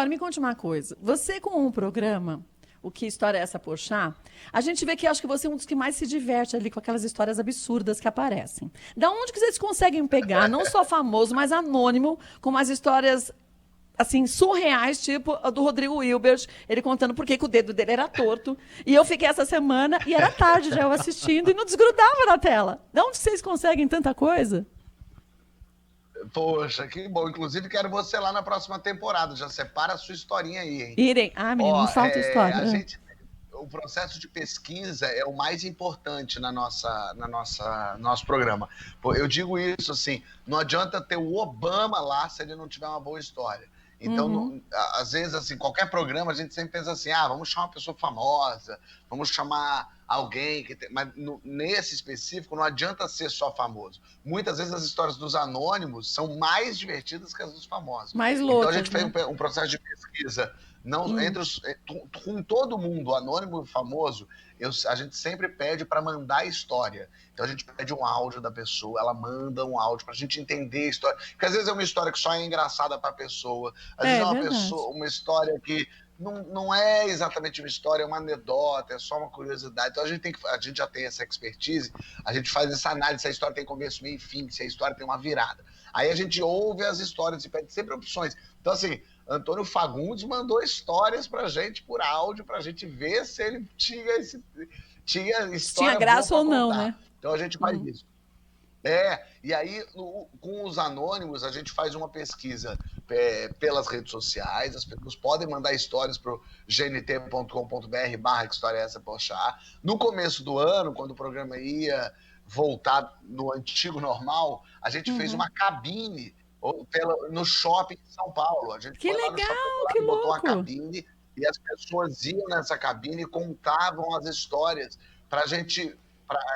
Agora, me conte uma coisa. Você com um programa, o Que História é Essa, Porchat? A gente vê que acho que você é um dos que mais se diverte ali com aquelas histórias absurdas que aparecem. Da onde que vocês conseguem pegar, não só famoso, mas anônimo, com umas histórias assim, surreais, tipo a do Rodrigo Hilbert, ele contando por que que o dedo dele era torto. E eu fiquei essa semana, e era tarde já eu assistindo, e não desgrudava na tela. De onde vocês conseguem tanta coisa? Poxa, que bom. Inclusive, quero você lá na próxima temporada. Já separa a sua historinha aí, hein? Irem. Ah, menino, não Ó, falta história. a gente, o processo de pesquisa é o mais importante nosso programa. Pô, eu digo isso assim, não adianta ter o Obama lá se ele não tiver uma boa história. Então, Uhum. às vezes, assim, qualquer programa a gente sempre pensa assim, vamos chamar uma pessoa famosa, vamos chamar alguém que tem... Mas nesse específico não adianta ser só famoso. Muitas vezes as histórias dos anônimos são mais divertidas que as dos famosos. Mais Então a loucas, gente fez né? um processo de pesquisa não, Hum. com todo mundo, anônimo e famoso, a gente sempre pede para mandar a história. Então a gente pede um áudio da pessoa, ela manda um áudio para a gente entender a história. Porque às vezes é uma história que só é engraçada para a pessoa, às vezes é É verdade. uma história que não é exatamente uma história, é uma anedota, é só uma curiosidade. Então a gente já tem essa expertise, a gente faz essa análise se a história tem começo, meio e fim, se a história tem uma virada. Aí a gente ouve as histórias e pede sempre opções. Então, assim, Antônio Fagundes mandou histórias pra gente por áudio, pra gente ver se ele tinha Se tinha história boa graça para ou não, contar. né? Então a gente faz isso. E aí, com os anônimos, a gente faz uma pesquisa pelas redes sociais, as pessoas podem mandar histórias para o gnt.com.br/que história é essa, Porchat. No começo do ano, quando o programa ia voltar no antigo normal, a gente fez Uhum. uma cabine no shopping de São Paulo. A gente Que foi lá no shopping legal, que Dourado, botou uma louco. cabine e as pessoas iam nessa cabine e contavam as histórias para a gente...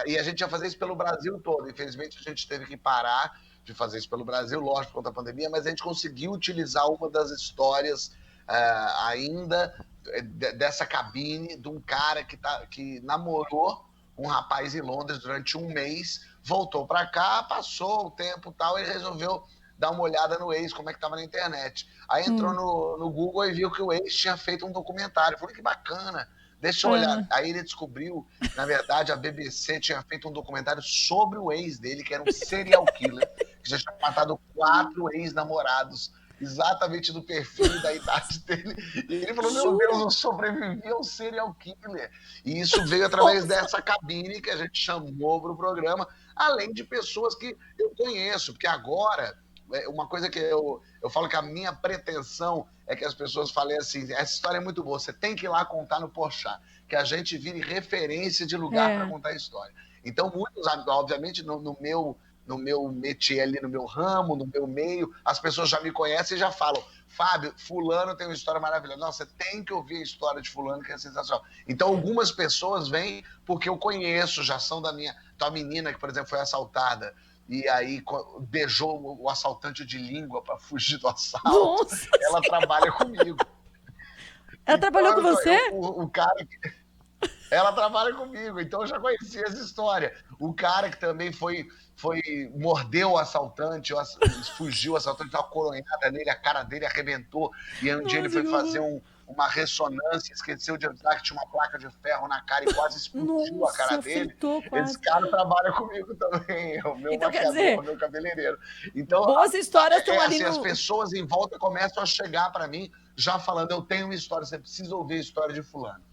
E a gente ia fazer isso pelo Brasil todo. Infelizmente, a gente teve que parar de fazer isso pelo Brasil, lógico, por conta da pandemia, mas a gente conseguiu utilizar uma das histórias ainda dessa cabine de um cara que namorou um rapaz em Londres durante um mês, voltou para cá, passou o tempo e tal, e resolveu dar uma olhada no ex, como é que estava na internet. Aí entrou no Google e viu que o ex tinha feito um documentário. Falei, que bacana, deixa eu olhar. Ah. Aí ele descobriu, na verdade, a BBC tinha feito um documentário sobre o ex dele, que era um serial killer, que já tinha matado 4 ex-namorados, exatamente do perfil e da idade dele. E ele falou, meu Deus, Jura? eu sobrevivi ao serial killer. E isso veio através Nossa. dessa cabine que a gente chamou para o programa, além de pessoas que eu conheço, porque agora... Uma coisa que eu falo que a minha pretensão é que as pessoas falem assim, essa história é muito boa, você tem que ir lá contar no Porchat, que a gente vire referência de lugar para É. contar a história. Então, muitos, obviamente, no meu métier ali, no meu ramo, no meu meio, as pessoas já me conhecem e já falam, Fábio, fulano tem uma história maravilhosa. Não, você tem que ouvir a história de fulano, que é sensacional. Então, algumas pessoas vêm porque eu conheço, já são da minha... Então, a menina que, por exemplo, foi assaltada, e aí beijou o assaltante de língua para fugir do assalto, Nossa. ela trabalha comigo. Ela trabalhou com Então, você? o cara... Ela trabalha comigo, então eu já conhecia essa história. O cara que também mordeu o assaltante, fugiu, o assaltante deu uma coronhada nele, a cara dele arrebentou, e aí um dia ele Nossa, foi que fazer horror. uma ressonância, esqueceu de avisar que tinha uma placa de ferro na cara e quase explodiu a cara Nossa, dele. fritou Esse quase. cara trabalha comigo também, é o meu Então, quer maquiador, o dizer, meu cabeleireiro. Então, boas histórias estão ali assim, as no. pessoas em volta começam a chegar para mim já falando, eu tenho uma história, você precisa ouvir a história de fulano.